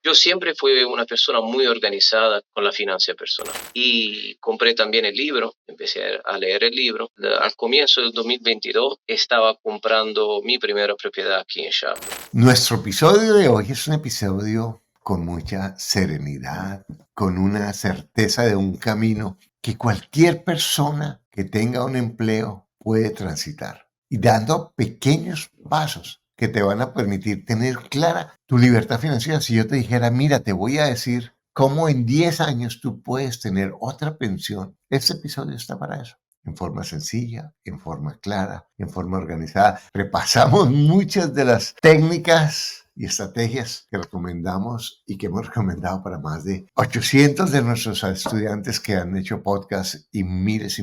Yo siempre fui una persona muy organizada con la finanza personal y compré también el libro, empecé a leer el libro. Al comienzo del 2022 estaba comprando mi primera propiedad aquí en Charlotte. Nuestro episodio de hoy es un episodio con mucha serenidad, con una certeza de un camino que cualquier persona que tenga un empleo puede transitar y dando pequeños pasos que te van a permitir tener clara tu libertad financiera. Si yo te dijera, mira, te voy a decir cómo en 10 años tú puedes tener otra pensión, este episodio está para eso. En forma sencilla, en forma clara, en forma organizada. Repasamos muchas de las técnicas y estrategias que recomendamos y que hemos recomendado para más de 800 de nuestros estudiantes que han hecho podcast y miles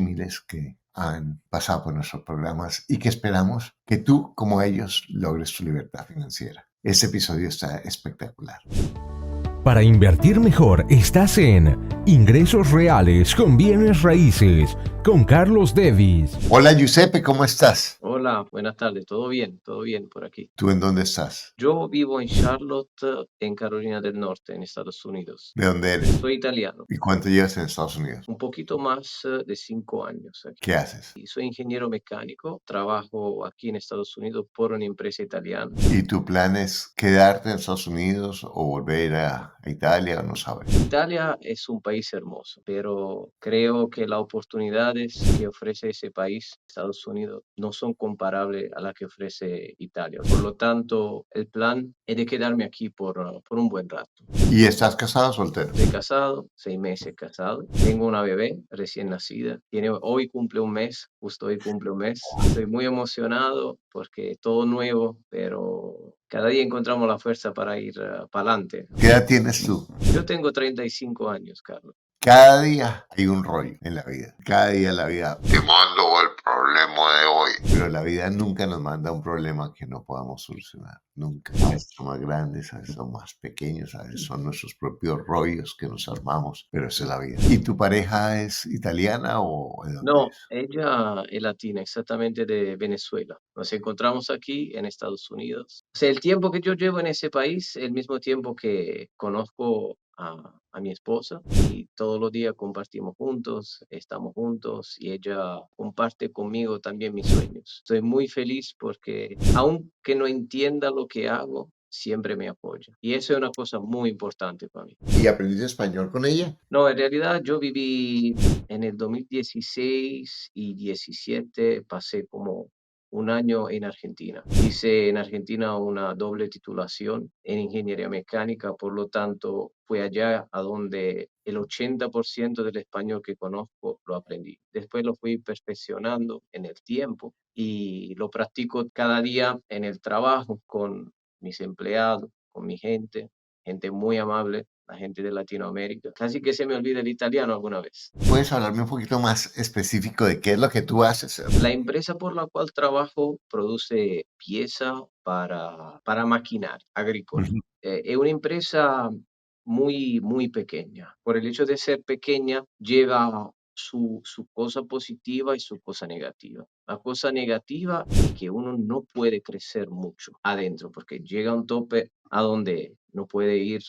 que han pasado por nuestros programas y que esperamos que tú, como ellos, logres tu libertad financiera. Este episodio está espectacular. Para invertir mejor, estás en Ingresos Reales con Bienes Raíces con Carlos Devis. Hola Giuseppe, ¿cómo estás? Hola, buenas tardes. Todo bien por aquí. ¿Tú en dónde estás? Yo vivo en Charlotte, en Carolina del Norte, en Estados Unidos. ¿De dónde eres? Soy italiano. ¿Y cuánto llevas en Estados Unidos? Un poquito más de 5 años aquí. ¿Qué haces? Y soy ingeniero mecánico, trabajo aquí en Estados Unidos por una empresa italiana. ¿Y tu plan es quedarte en Estados Unidos o volver a Italia o no sabes? Italia es un país hermoso, pero creo que las oportunidades que ofrece ese país, Estados Unidos, no son comparables a las que ofrece Italia. Por lo tanto, el plan es de quedarme aquí por un buen rato. ¿Y estás casado o soltero? Estoy casado, 6 meses casado. Tengo una bebé recién nacida. Hoy cumple un mes, justo hoy cumple un mes. Estoy muy emocionado porque todo nuevo, pero cada día encontramos la fuerza para ir para adelante. ¿Qué edad tienes tú? Yo tengo 35 años, Carlos. Cada día hay un rollo en la vida. Cada día la vida te mando el problema de hoy. Pero la vida nunca nos manda un problema que no podamos solucionar. Nunca. A veces son más grandes, a veces son más pequeños, a veces son nuestros propios rollos que nos armamos. Pero esa es la vida. ¿Y tu pareja es italiana o de dónde No, es? ella es latina, exactamente de Venezuela. Nos encontramos aquí en Estados Unidos. O sea, el tiempo que yo llevo en ese país, el mismo tiempo que conozco a mi esposa y todos los días compartimos juntos, estamos juntos y ella comparte conmigo también mis sueños. Estoy muy feliz porque aunque no entienda lo que hago, siempre me apoya. Y eso es una cosa muy importante para mí. ¿Y aprendiste español con ella? No, en realidad yo viví en el 2016 y 17, pasé como un año en Argentina. Hice en Argentina una doble titulación en ingeniería mecánica, por lo tanto fue allá a donde el 80% del español que conozco lo aprendí. Después lo fui perfeccionando en el tiempo y lo practico cada día en el trabajo con mis empleados, con mi gente muy amable, la gente de Latinoamérica. Casi que se me olvida el italiano alguna vez. ¿Puedes hablarme un poquito más específico de qué es lo que tú haces? La empresa por la cual trabajo produce pieza para maquinaria agrícola. Ujú. Es una empresa muy pequeña. Por el hecho de ser pequeña, lleva su cosa positiva y su cosa negativa. La cosa negativa es que uno no puede crecer mucho adentro porque llega a un tope a donde no puede ir,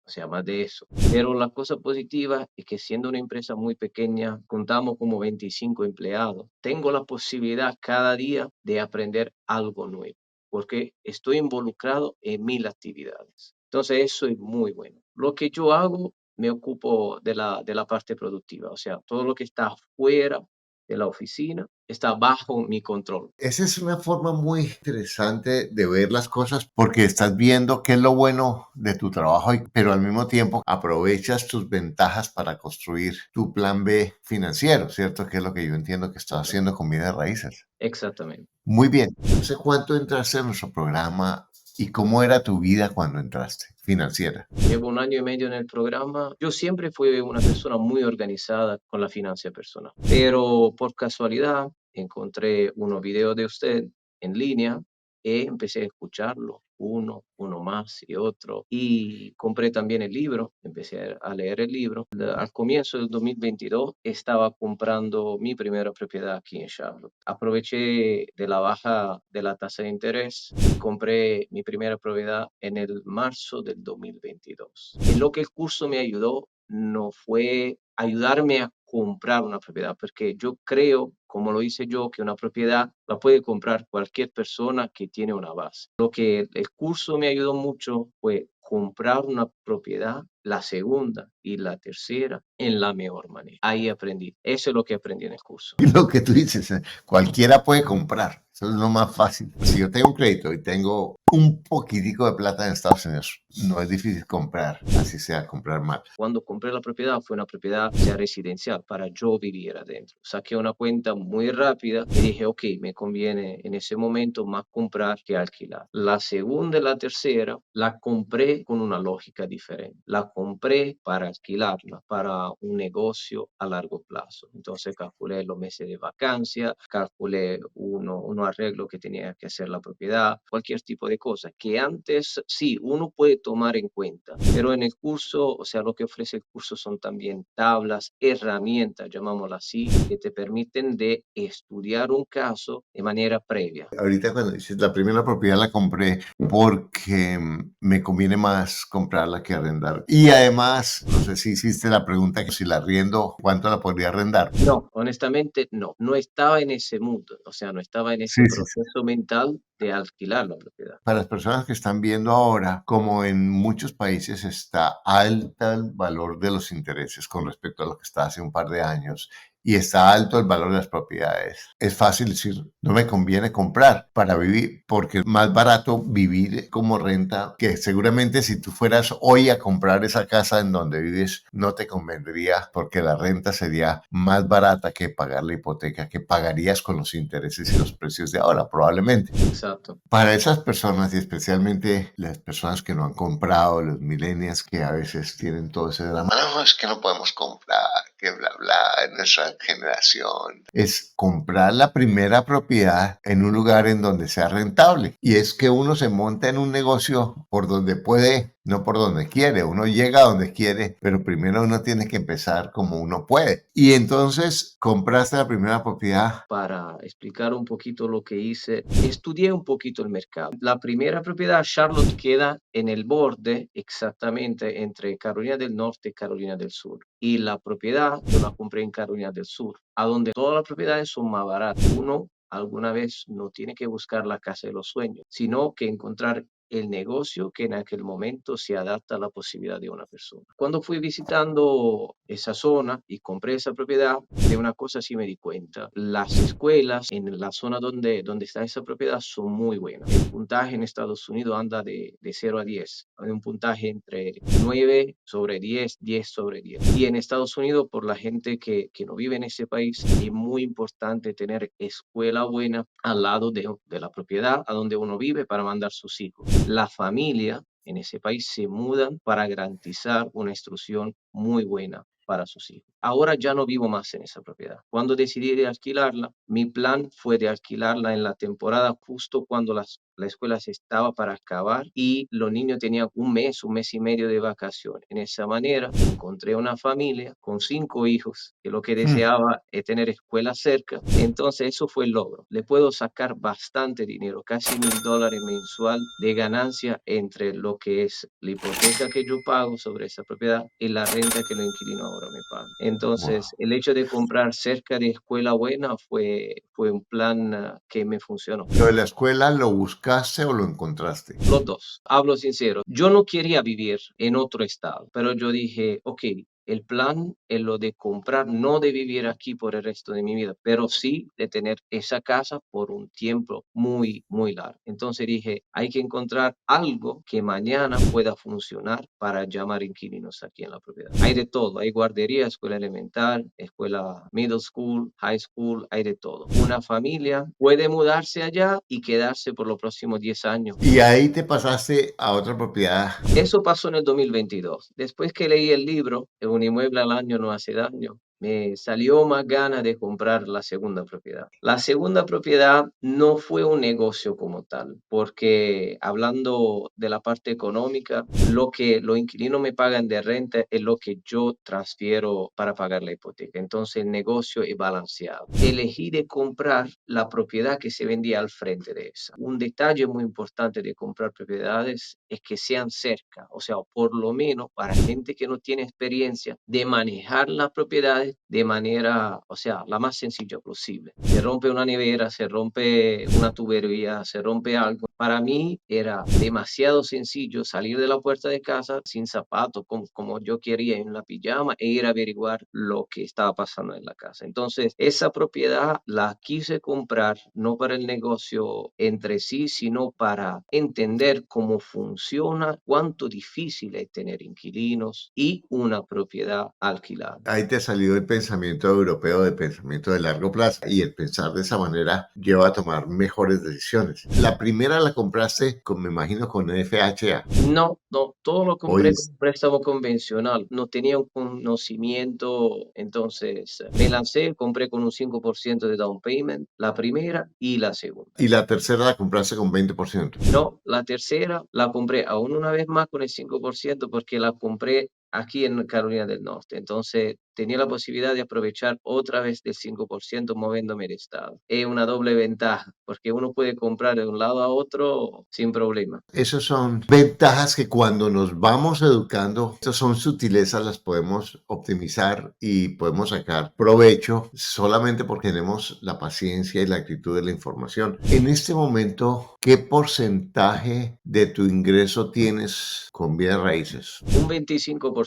o sea, más de eso. Pero la cosa positiva es que siendo una empresa muy pequeña, contamos como 25 empleados. Tengo la posibilidad cada día de aprender algo nuevo, porque estoy involucrado en 1000 actividades. Entonces eso es muy bueno. Lo que yo hago, me ocupo de la parte productiva, o sea, todo lo que está fuera de la oficina está bajo mi control. Esa es una forma muy interesante de ver las cosas porque estás viendo qué es lo bueno de tu trabajo, pero al mismo tiempo aprovechas tus ventajas para construir tu plan B financiero, ¿cierto? Que es lo que yo entiendo que estás haciendo con bienes raíces. Exactamente. Muy bien. No sé cuánto entraste en nuestro programa y cómo era tu vida cuando entraste financiera. Llevo un año y medio en el programa. Yo siempre fui una persona muy organizada con la finanza personal, pero por casualidad encontré unos videos de usted en línea y empecé a escucharlo, uno más y otro. Y compré también el libro, empecé a leer el libro. Al comienzo del 2022 estaba comprando mi primera propiedad aquí en Charlotte. Aproveché de la baja de la tasa de interés y compré mi primera propiedad en el marzo del 2022. En lo que el curso me ayudó no fue ayudarme a comprar una propiedad, porque yo creo, como lo hice yo, que una propiedad la puede comprar cualquier persona que tiene una base. Lo que el curso me ayudó mucho fue comprar una propiedad, la segunda y la tercera, en la mejor manera. Ahí aprendí. Eso es lo que aprendí en el curso. Y lo que tú dices, cualquiera puede comprar. Eso es lo más fácil. Si yo tengo un crédito y tengo un poquitico de plata en Estados Unidos, no es difícil comprar, así sea comprar mal. Cuando compré la propiedad fue una propiedad ya residencial para yo vivir adentro. Saqué una cuenta muy rápida y dije, ok, me conviene en ese momento más comprar que alquilar. La segunda y la tercera la compré con una lógica diferente. La compré para alquilarla, para un negocio a largo plazo. Entonces calculé los meses de vacancia, calculé uno arreglo que tenía que hacer la propiedad, cualquier tipo de cosa que antes sí, uno puede tomar en cuenta, pero en el curso, o sea, lo que ofrece el curso son también tablas, herramientas, llamámoslas así, que te permiten de estudiar un caso de manera previa. Ahorita cuando dices la primera propiedad la compré porque me conviene más comprarla que arrendar. Y además, no sé si hiciste la pregunta que si la arriendo, ¿cuánto la podría arrendar? No, honestamente no estaba en ese mood, o sea, no estaba en ese Sí, sí, sí. proceso mental de alquilar la propiedad. Para las personas que están viendo ahora, como en muchos países está alta el valor de los intereses con respecto a lo que está hace un par de años y está alto el valor de las propiedades. Es fácil decir, no me conviene comprar para vivir porque es más barato vivir como renta, que seguramente si tú fueras hoy a comprar esa casa en donde vives no te convendría porque la renta sería más barata que pagar la hipoteca que pagarías con los intereses y los precios de ahora probablemente. Exacto. Para esas personas y especialmente las personas que no han comprado, los millennials que a veces tienen todo ese drama, no, es que no podemos comprar, que bla bla, en nuestra generación, es comprar la primera propiedad en un lugar en donde sea rentable. Y es que uno se monta en un negocio por donde puede, no por donde quiere. Uno llega a donde quiere, pero primero uno tiene que empezar como uno puede. Y entonces compraste la primera propiedad. Para explicar un poquito lo que hice, estudié un poquito el mercado. La primera propiedad, Charlotte, queda en el borde exactamente entre Carolina del Norte y Carolina del Sur. Y la propiedad yo la compré en Carolina del Sur, a donde todas las propiedades son más baratas. Uno alguna vez no tiene que buscar la casa de los sueños, sino que encontrar el negocio que en aquel momento se adapta a la posibilidad de una persona. Cuando fui visitando esa zona y compré esa propiedad, de una cosa sí me di cuenta. Las escuelas en la zona donde está esa propiedad son muy buenas. El puntaje en Estados Unidos anda de 0 a 10. Hay un puntaje entre 9 sobre 10, 10 sobre 10. Y en Estados Unidos, por la gente que no vive en ese país, es muy importante tener escuela buena al lado de la propiedad a donde uno vive para mandar sus hijos. La familia en ese país se mudan para garantizar una instrucción muy buena para sus hijos. Ahora ya no vivo más en esa propiedad. Cuando decidí de alquilarla, mi plan fue de alquilarla en la temporada justo cuando la escuela se estaba para acabar y los niños tenían un mes y medio de vacaciones. En esa manera encontré una familia con 5 hijos que lo que deseaba es tener escuela cerca. Entonces eso fue el logro. Le puedo sacar bastante dinero, casi $1,000 mensual de ganancia entre lo que es la hipoteca que yo pago sobre esa propiedad y la renta que los inquilinos ahora me pagan. Entonces, Wow. el hecho de comprar cerca de escuela buena fue un plan que me funcionó. ¿Lo de la escuela lo buscaste o lo encontraste? Los dos, hablo sincero. Yo no quería vivir en otro estado, pero yo dije, ok, el plan es lo de comprar, no de vivir aquí por el resto de mi vida, pero sí de tener esa casa por un tiempo muy, muy largo. Entonces dije, hay que encontrar algo que mañana pueda funcionar para llamar inquilinos aquí en la propiedad. Hay de todo, hay guardería, escuela elemental, escuela middle school, high school, hay de todo. Una familia puede mudarse allá y quedarse por los próximos 10 años. Y ahí te pasaste a otra propiedad. Eso pasó en el 2022. Después que leí el libro, Un inmueble al año no hace daño, me salió más ganas de comprar la segunda propiedad. La segunda propiedad no fue un negocio como tal, porque hablando de la parte económica, lo que los inquilinos me pagan de renta es lo que yo transfiero para pagar la hipoteca. Entonces el negocio es balanceado. Elegí de comprar la propiedad que se vendía al frente de esa. Un detalle muy importante de comprar propiedades es que sean cerca, o sea, por lo menos para gente que no tiene experiencia de manejar las propiedades de manera, o sea, la más sencilla posible. Se rompe una nevera, se rompe una tubería, se rompe algo. Para mí era demasiado sencillo salir de la puerta de casa sin zapatos, como yo quería en la pijama, e ir a averiguar lo que estaba pasando en la casa. Entonces, esa propiedad la quise comprar no para el negocio entre sí, sino para entender cómo funciona, cuánto difícil es tener inquilinos y una propiedad alquilada. Ahí te salió el pensamiento europeo, de pensamiento de largo plazo, y el pensar de esa manera lleva a tomar mejores decisiones. La primera la compraste, me imagino, con FHA. No, no, todo lo Hoy compré con préstamo convencional. No tenía un conocimiento, entonces me lancé, compré con un 5% de down payment, la primera y la segunda. y la tercera la compraste con 20%. No, la tercera la compré aún una vez más con el 5% porque la compré aquí en Carolina del Norte. Entonces tenía la posibilidad de aprovechar otra vez del 5% moviéndome de estado. Es una doble ventaja porque uno puede comprar de un lado a otro sin problema. Esas son ventajas que cuando nos vamos educando, estas son sutilezas, las podemos optimizar y podemos sacar provecho solamente porque tenemos la paciencia y la actitud de la información. En este momento, ¿qué porcentaje de tu ingreso tienes con bienes raíces? Un 25%.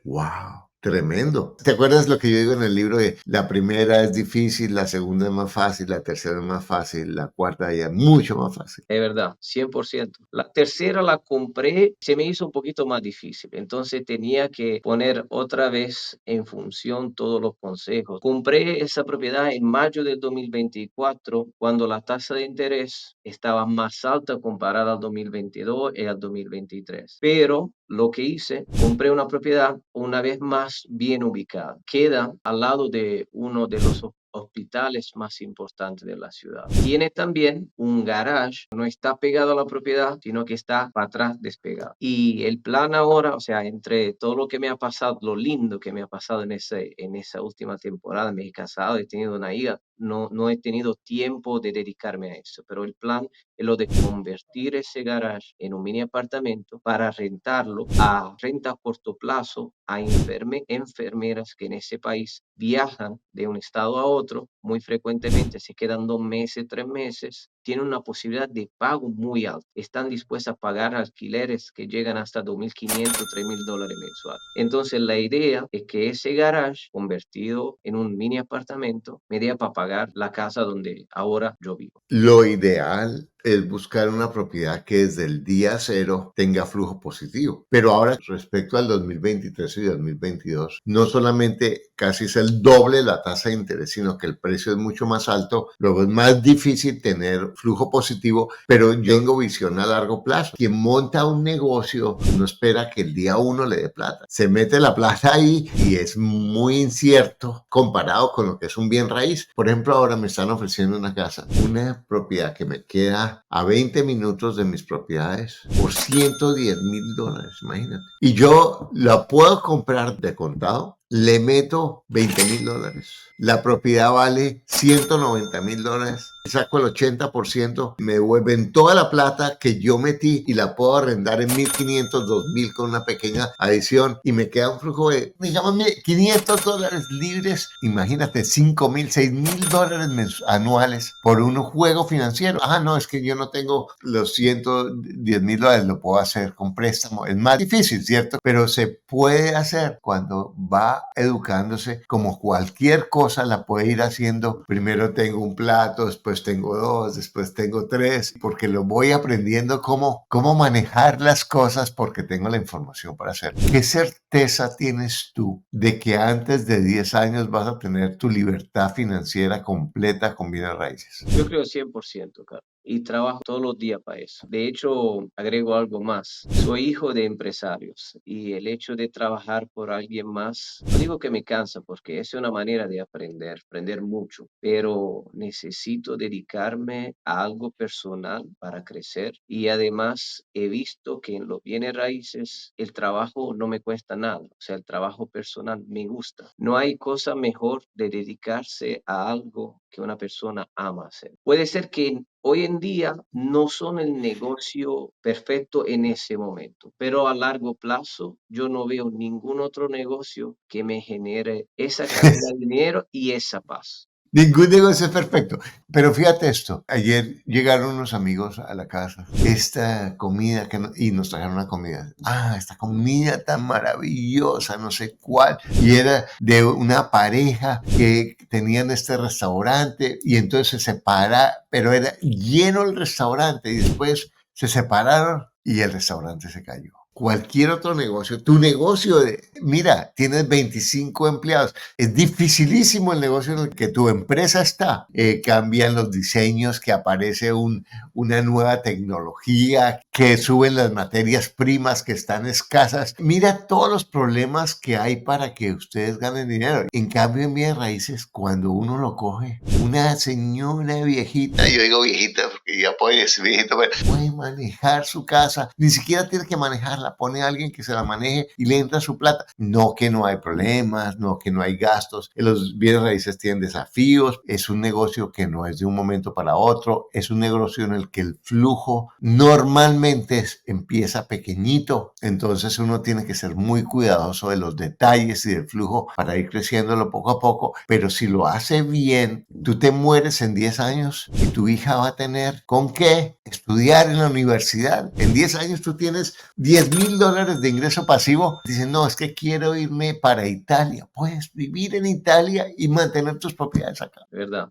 ¡Wow! Tremendo. ¿Te acuerdas lo que yo digo en el libro de la primera es difícil, la segunda es más fácil, la tercera es más fácil, la cuarta ya es mucho más fácil? Es verdad, 100%. La tercera la compré, se me hizo un poquito más difícil, entonces tenía que poner otra vez en función todos los consejos. Compré esa propiedad en mayo del 2024, cuando la tasa de interés estaba más alta comparada al 2022 y al 2023. Pero lo que hice, compré una propiedad una vez más bien ubicada. Queda al lado de uno de los hospitales más importantes de la ciudad. Tiene también un garage, no está pegado a la propiedad, sino que está para atrás despegado. Y el plan ahora, o sea, entre todo lo que me ha pasado, lo lindo que me ha pasado en esa última temporada, me he casado, he tenido una hija, no he tenido tiempo de dedicarme a eso, pero el plan es lo de convertir ese garage en un mini apartamento para rentarlo a renta a corto plazo a enfermeras que en ese país viajan de un estado a otro muy frecuentemente, se quedan 2 meses, 3 meses, tienen una posibilidad de pago muy alta. Están dispuestas a pagar alquileres que llegan hasta $2,500, $3,000 mensual. Entonces la idea es que ese garage convertido en un mini apartamento me dé para pagar la casa donde ahora yo vivo. Lo ideal es buscar una propiedad que desde el día cero tenga flujo positivo. Pero ahora, respecto al 2023 y 2022, no solamente casi es el doble la tasa de interés, sino que el precio es mucho más alto. Luego es más difícil tener flujo positivo, pero yo tengo visión a largo plazo. Quien monta un negocio no espera que el día uno le dé plata. Se mete la plata ahí y es muy incierto comparado con lo que es un bien raíz. Por ejemplo, ahora me están ofreciendo una casa, una propiedad que me queda a 20 minutos de mis propiedades por $110,000, imagínate. Y yo la puedo comprar de contado, le meto $20,000. La propiedad vale $190,000. Saco el 80%, me devuelven toda la plata que yo metí y la puedo arrendar en 1,500, 2,000 con una pequeña adición y me queda un flujo de, digamos, $500 libres. Imagínate, $5,000, $6,000 anuales por un juego financiero. Ah, no, es que yo no tengo los $110,000, lo puedo hacer con préstamo. Es más difícil, ¿cierto? Pero se puede hacer cuando va educándose, como cualquier cosa la puede ir haciendo. Primero tengo un plato, después tengo dos, después tengo tres, porque lo voy aprendiendo cómo manejar las cosas porque tengo la información para hacer. ¿Qué certeza tienes tú de que antes de 10 años vas a tener tu libertad financiera completa con bienes raíces? Yo creo 100%, Carlos. y trabajo todos los días para eso. De hecho, agrego algo más. Soy hijo de empresarios y el hecho de trabajar por alguien más, no digo que me cansa porque es una manera de aprender mucho, pero necesito dedicarme a algo personal para crecer y además he visto que en los bienes raíces el trabajo no me cuesta nada, o sea, el trabajo personal me gusta. No hay cosa mejor de dedicarse a algo que una persona ama hacer. Puede ser que hoy en día no son el negocio perfecto en ese momento, pero a largo plazo yo no veo ningún otro negocio que me genere esa cantidad de dinero y esa paz. Ningún negocio es perfecto. Pero fíjate esto, ayer llegaron unos amigos a la casa, esta comida y nos trajeron una comida. Esta comida tan maravillosa, no sé cuál. Y era de una pareja que tenían este restaurante y entonces se separa, pero era lleno el restaurante y después se separaron y el restaurante se cayó. Cualquier otro negocio, tu negocio mira, tienes 25 empleados, es dificilísimo el negocio en el que tu empresa está. Cambian los diseños, que aparece una nueva tecnología, que suben las materias primas que están escasas. Mira todos los problemas que hay para que ustedes ganen dinero. En cambio, en bienes raíces, cuando uno lo coge, una señora viejita, yo digo viejita porque ya puede ser viejita, pero puede manejar su casa, ni siquiera tiene que manejarla, pone a alguien que se la maneje y le entra su plata. No que no hay problemas, no que no hay gastos. Los bienes raíces tienen desafíos, es un negocio que no es de un momento para otro, es un negocio en el que el flujo normalmente empieza pequeñito, entonces uno tiene que ser muy cuidadoso de los detalles y del flujo para ir creciéndolo poco a poco, pero si lo hace bien, tú te mueres en 10 años y tu hija va a tener con qué estudiar en la universidad. En 10 años tú tienes $10,000 de ingreso pasivo. Dicen, no, es que quiero irme para Italia. Puedes vivir en Italia y mantener tus propiedades acá. ¿Verdad?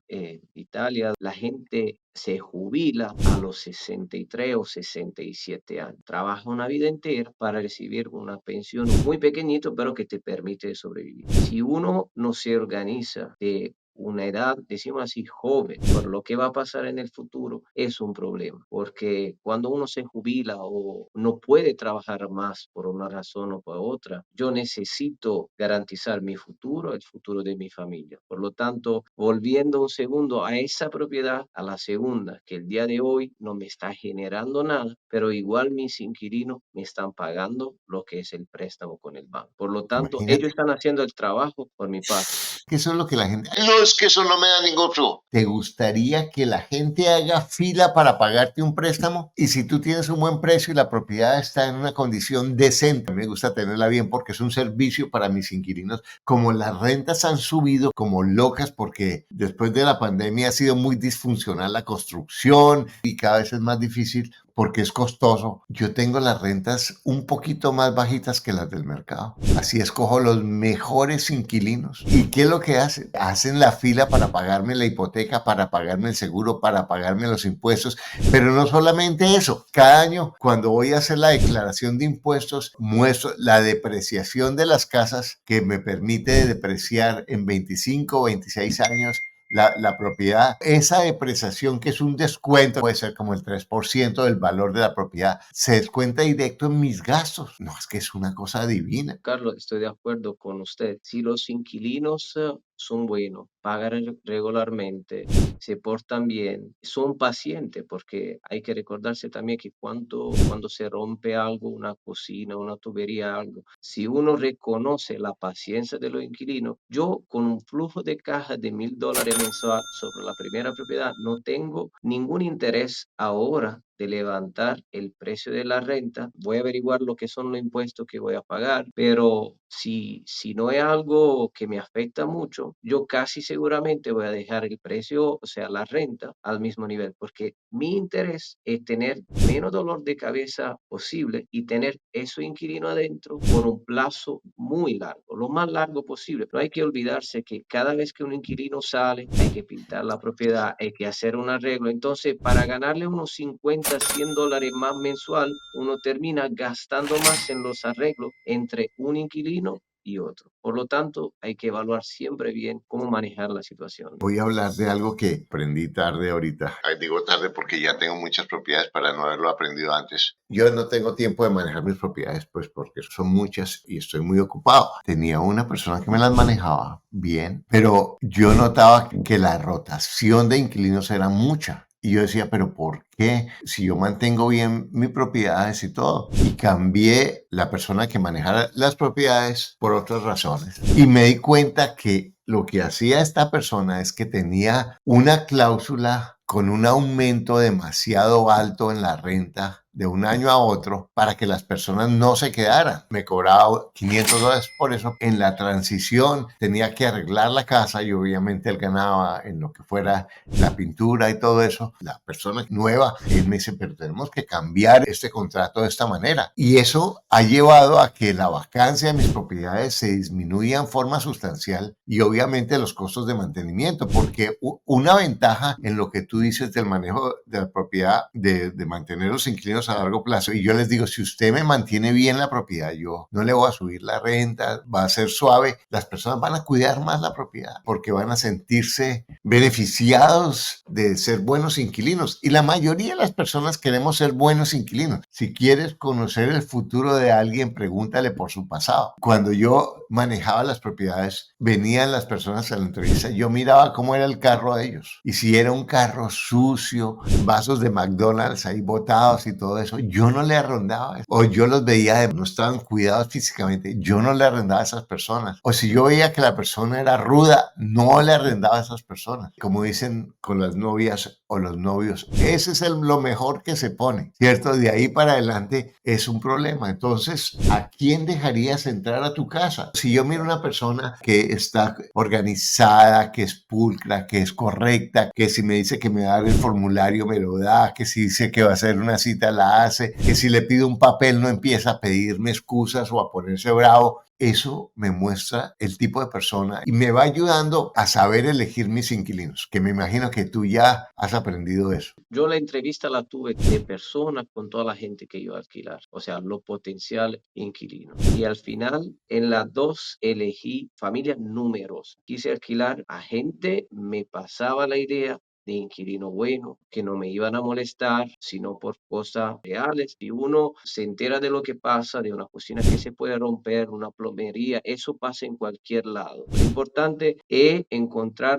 Italia, la gente se jubila a los 63 o 67 años. Trabaja una vida entera para recibir una pensión muy pequeñito, pero que te permite sobrevivir. Si uno no se organiza de una edad, decimos así, joven, por lo que va a pasar en el futuro, es un problema, porque cuando uno se jubila o no puede trabajar más por una razón o por otra, yo necesito garantizar mi futuro, el futuro de mi familia. Por lo tanto, volviendo un segundo a esa propiedad, a la segunda, que el día de hoy no me está generando nada, pero igual mis inquilinos me están pagando lo que es el préstamo con el banco. Por lo tanto, ellos Imagínate están haciendo el trabajo por mi parte. que eso es lo que la gente... No, es que eso no me da ningún flujo. ¿Te gustaría que la gente haga fila para pagarte un préstamo? Y si tú tienes un buen precio y la propiedad está en una condición decente, me gusta tenerla bien porque es un servicio para mis inquilinos. Como las rentas han subido como locas porque después de la pandemia ha sido muy disfuncional la construcción y cada vez es más difícil porque es costoso. Yo tengo las rentas un poquito más bajitas que las del mercado. Así escojo los mejores inquilinos. ¿Y qué es lo que hacen? Hacen la fila para pagarme la hipoteca, para pagarme el seguro, para pagarme los impuestos. Pero no solamente eso. Cada año, cuando voy a hacer la declaración de impuestos, muestro la depreciación de las casas que me permite depreciar en 25 o 26 años la propiedad. Esa depreciación, que es un descuento, puede ser como el 3% del valor de la propiedad, se descuenta directo en mis gastos. No, es que es una cosa divina. Carlos, estoy de acuerdo con usted. Si los inquilinos son buenos, pagan regularmente, se portan bien, son pacientes, porque hay que recordarse también que cuando se rompe algo, una cocina, una tubería, algo, si uno reconoce la paciencia de los inquilinos, yo con un flujo de caja de $1,000 mensual sobre la primera propiedad, no tengo ningún interés ahora de levantar el precio de la renta. Voy a averiguar lo que son los impuestos que voy a pagar, pero si no es algo que me afecta mucho, yo casi seguramente voy a dejar el precio, o sea, la renta, al mismo nivel, porque mi interés es tener menos dolor de cabeza posible y tener eso inquilino adentro por un plazo muy largo, lo más largo posible. Pero hay que olvidarse que cada vez que un inquilino sale, hay que pintar la propiedad, hay que hacer un arreglo. Entonces, para ganarle unos 50, $100 más mensual, uno termina gastando más en los arreglos entre un inquilino y otro. Por lo tanto, hay que evaluar siempre bien cómo manejar la situación. Voy a hablar de algo que aprendí tarde ahorita. Ay, digo tarde porque ya tengo muchas propiedades para no haberlo aprendido antes. Yo no tengo tiempo de manejar mis propiedades, pues porque son muchas y estoy muy ocupado. Tenía una persona que me las manejaba bien, pero yo notaba que la rotación de inquilinos era mucha. Y yo decía, pero ¿por qué? Si yo mantengo bien mis propiedades y todo. Y cambié la persona que manejara las propiedades por otras razones. Y me di cuenta que lo que hacía esta persona es que tenía una cláusula con un aumento demasiado alto en la renta de un año a otro para que las personas no se quedaran. Me cobraba $500 por eso. En la transición tenía que arreglar la casa y obviamente él ganaba en lo que fuera la pintura y todo eso. La persona nueva, él me dice, pero tenemos que cambiar este contrato de esta manera. Y eso ha llevado a que la vacancia de mis propiedades se disminuya en forma sustancial y obviamente los costos de mantenimiento, porque una ventaja en lo que tú dices del manejo de la propiedad, de mantener los inquilinos a largo plazo, y yo les digo, si usted me mantiene bien la propiedad, yo no le voy a subir la renta, va a ser suave, las personas van a cuidar más la propiedad porque van a sentirse beneficiados de ser buenos inquilinos. Y la mayoría de las personas queremos ser buenos inquilinos. Si quieres conocer el futuro de alguien, pregúntale por su pasado. Cuando yo manejaba las propiedades, venían las personas a la entrevista, yo miraba cómo era el carro de ellos. Y si era un carro sucio, vasos de McDonald's ahí botados y todo eso, yo no le arrendaba eso. O yo los veía, no estaban cuidados físicamente, yo no le arrendaba a esas personas. O si yo veía que la persona era ruda, no le arrendaba a esas personas. Como dicen con las novias o los novios, ese es lo mejor que se pone, ¿cierto? De ahí para adelante es un problema. Entonces, ¿a quién dejarías entrar a tu casa? Si yo miro una persona que está organizada, que es pulcra, que es correcta, que si me dice que me va a dar el formulario me lo da, que si dice que va a hacer una cita la hace, que si le pido un papel no empieza a pedirme excusas o a ponerse bravo, eso me muestra el tipo de persona y me va ayudando a saber elegir mis inquilinos, que me imagino que tú ya has aprendido eso. Yo la entrevista la tuve de persona con toda la gente que iba a alquilar, o sea, los potenciales inquilinos. Y al final, en las dos, elegí familias numerosas. Quise alquilar a gente, me pasaba la idea de inquilino bueno, que no me iban a molestar, sino por cosas reales. Si uno se entera de lo que pasa, de una cocina que se puede romper, una plomería, eso pasa en cualquier lado. Lo importante es encontrar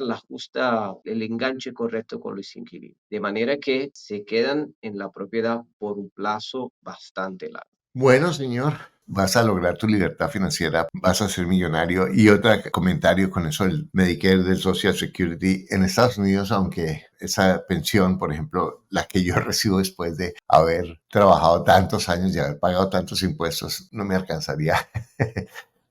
el enganche correcto con los inquilinos, de manera que se quedan en la propiedad por un plazo bastante largo. Bueno, señor, vas a lograr tu libertad financiera, vas a ser millonario. Y otro comentario con eso, el Medicare del Social Security en Estados Unidos, aunque esa pensión, por ejemplo, la que yo recibo después de haber trabajado tantos años y haber pagado tantos impuestos, no me alcanzaría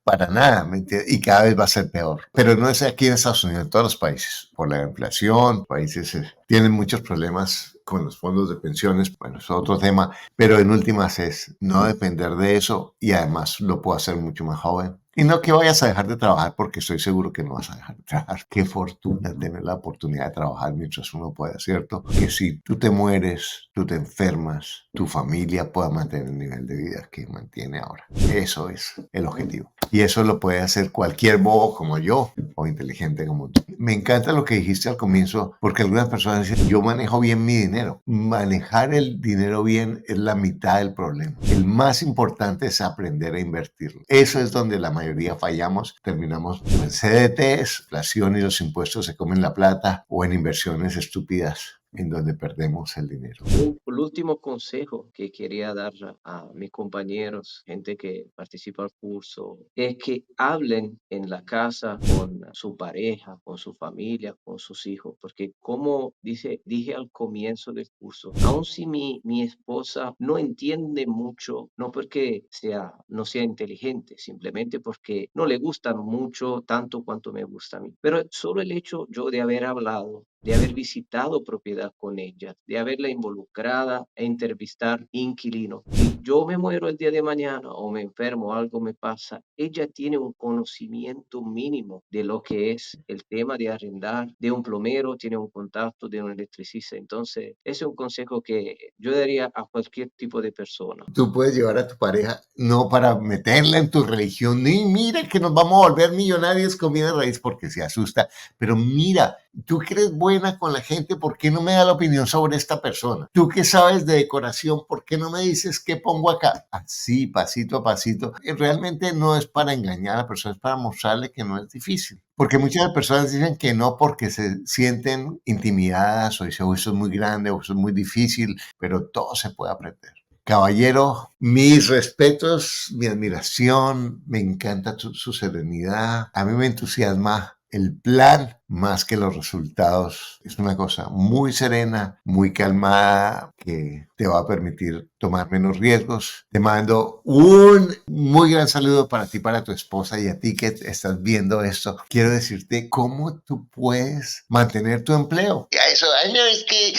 para nada, ¿me entiendes? Y cada vez va a ser peor. Pero no es aquí en Estados Unidos, en todos los países. Por la inflación, países tienen muchos problemas con los fondos de pensiones. Bueno, es otro tema. Pero en últimas es no depender de eso y además lo puedo hacer mucho más joven. Y no que vayas a dejar de trabajar porque estoy seguro que no vas a dejar de trabajar. Qué fortuna tener la oportunidad de trabajar mientras uno pueda, ¿cierto? Que si tú te mueres, tú te enfermas, tu familia pueda mantener el nivel de vida que mantiene ahora. Eso es el objetivo. Y eso lo puede hacer cualquier bobo como yo o inteligente como tú. Me encanta lo que dijiste al comienzo porque algunas personas dicen, yo manejo bien mi dinero. Manejar el dinero bien es la mitad del problema. El más importante es aprender a invertirlo. Eso es donde la mayoría fallamos. Terminamos en CDTs, inflación y los impuestos se comen la plata o en inversiones estúpidas en donde perdemos el dinero. El último consejo que quería dar a mis compañeros, gente que participa al curso, es que hablen en la casa con su pareja, con su familia, con sus hijos, porque como dije al comienzo del curso, aun si mi esposa no entiende mucho, no porque no sea inteligente, simplemente porque no le gustan mucho tanto cuanto me gusta a mí, pero solo el hecho yo de haber hablado de haber visitado propiedad con ella, de haberla involucrada e entrevistar inquilinos. Si yo me muero el día de mañana o me enfermo, algo me pasa, ella tiene un conocimiento mínimo de lo que es el tema de arrendar, de un plomero, tiene un contacto de un electricista. Entonces, ese es un consejo que yo daría a cualquier tipo de persona. Tú puedes llevar a tu pareja no para meterla en tu religión, ni mira que nos vamos a volver millonarios con vida raíz porque se asusta, pero mira, tú que eres buena con la gente, ¿por qué no me da la opinión sobre esta persona? Tú que sabes de decoración, ¿por qué no me dices qué pongo acá? Así, pasito a pasito. Y realmente no es para engañar a la persona, es para mostrarle que no es difícil. Porque muchas personas dicen que no porque se sienten intimidadas o dicen, oh, eso es muy grande o eso es muy difícil, pero todo se puede aprender. Caballero, mis respetos, mi admiración, me encanta su serenidad, a mí me entusiasma el plan más que los resultados. Es una cosa muy serena, muy calmada, que te va a permitir tomar menos riesgos. Te mando un muy gran saludo para ti, para tu esposa y a ti que estás viendo esto. Quiero decirte cómo tú puedes mantener tu empleo. Y a eso, ay, no, es que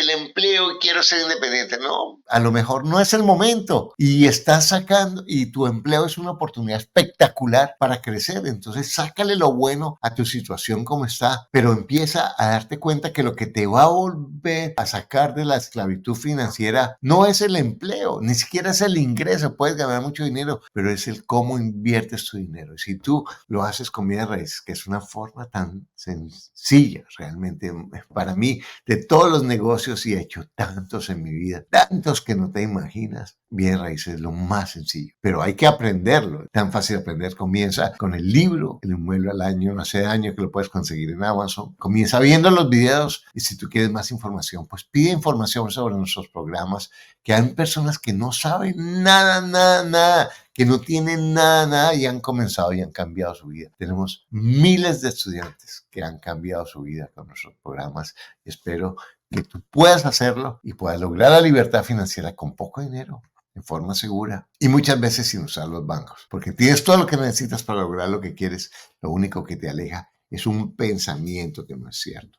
el empleo, quiero ser independiente. No, a lo mejor no es el momento y estás sacando, y tu empleo es una oportunidad espectacular para crecer. Entonces, sácale lo bueno a tu situación como está, pero empieza a darte cuenta que lo que te va a volver a sacar de la esclavitud financiera no es el empleo, ni siquiera es el ingreso. Puedes ganar mucho dinero, pero es el cómo inviertes tu dinero. Y si tú lo haces con vida raíz, que es una forma tan sencilla realmente para mí, de todos los negocios, y he hecho tantos en mi vida, tantos que no te imaginas. Bien raíz es lo más sencillo, pero hay que aprenderlo. Tan fácil aprender. Comienza con el libro, El inmueble al año, hace año que lo puedes conseguir en Amazon. Comienza viendo los videos y si tú quieres más información, pues pide información sobre nuestros programas, que hay personas que no saben nada, que no tienen nada y han comenzado y han cambiado su vida. Tenemos miles de estudiantes que han cambiado su vida con nuestros programas y espero que tú puedas hacerlo y puedas lograr la libertad financiera con poco dinero, de forma segura y muchas veces sin usar los bancos, porque tienes todo lo que necesitas para lograr lo que quieres. Lo único que te aleja es un pensamiento que no es cierto.